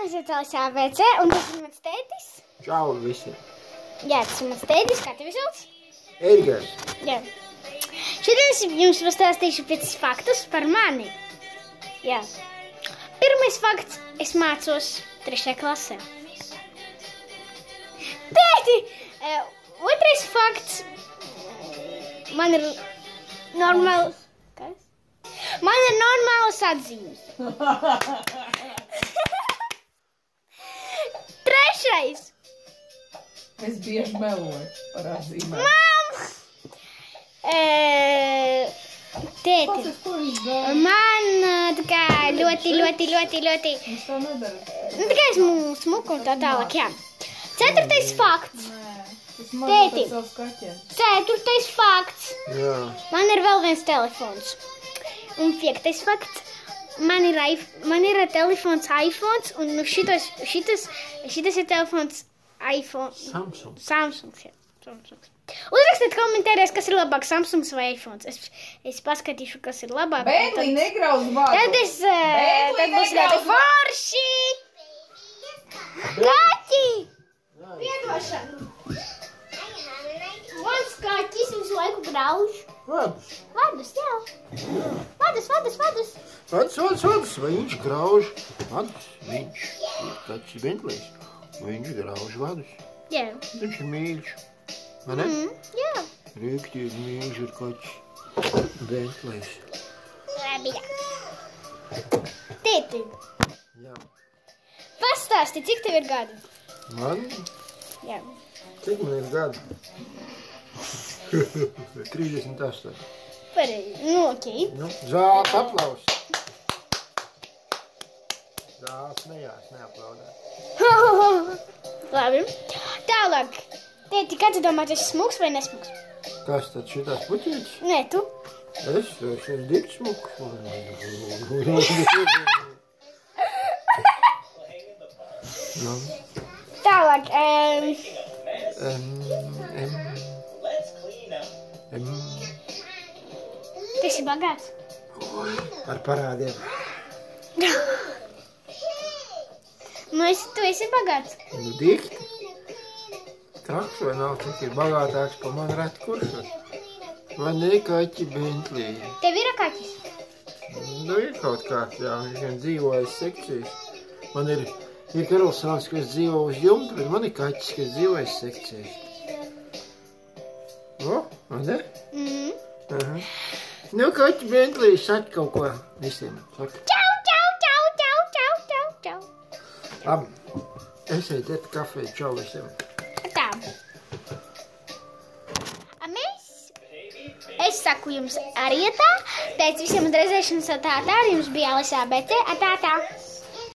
Mēs esam ABC, un tas ir mans tētis. Čau visiem. Jā, tas ir mans tētis, kā tevi sauc? Edgars. Jā. Šodien es jums pastāstīšu 5 faktus par mani. Jā. Pirmais fakts, es mācos 3. klasē. Tēti! Otrais fakts, man ir normāls... Kas? Man ir normālas atzīmes. Trešais. Es bieži meloju par atzīmēm. Mam! Tēti, man tā kā ļoti... Es tā nedaru. Nu, tā kā esmu smuka un tā tālāk, jā. 4. fakts. Nē, tas man Tēti. ir savs kaķiem. 4. fakts. Jā. Man ir vēl viens telefons. Un 5. fakts. Man ir telefons iPhones, un šitas ir telefons iPhone. Samsung. Samsungs, jā. Samsungs. Uzrakstiet komentārēs, kas ir labāk, Samsungs vai iPhones. Es paskatīšu, kas ir labāk. Bēntlī negrauz vārdu. Tad būs ļoti forši. Kaķi! Piedošanu. Mans kaķis visu laiku grauž. Vadus. Vadus, jā. Vadus. Vadus. Vai viņš grauž vadus? Viņš ir kaķis Bentlijs. Viņš grauž vadus. Jā. Viņš ir mīļš. Vai ne? Jā. Rīktīgi mīļš ir kaķis Bentlijs. Labi, jā. Tēti, Jā. pastāsti, cik tev ir gadi? Man? Jā. Cik man ir gadi? 38. Pareizi. Nu, okei. Nu, zāles aplaus. Zāles neaplaudē. Labi. Tālāk. Tēti, kā tu domā, tas ir smuks vai nesmuks? Kas tad šitās puķītis? Nē, tu. Es esmu dik smuks. Nu. Tālāk. Tu esi bagāts. Ar parādiem. Nu, tu esi bagāts. Nu, dikti. Traks vai nav, cik ir bagātāks pa man ret kuršos. Vai ne kaķi Bentlī? Tev ir kaķis? Nu, ir kaut kāds, jā, viņš gan dzīvojas sekcijas. Man ir karalsons, kas dzīvo uz jumta, bet man ir kaķis, kas dzīvojas sekcijas. O, vai ne? Aha. Nu, kaķi Bentlī, saka kaut ko visiem. Saka. Čau. Labi, esiet iet kafiju, čau visiem. Tā. Es saku jums arī tā, pēc visiem uz redzēšanas tā, jums bija Alisa ABC, tā.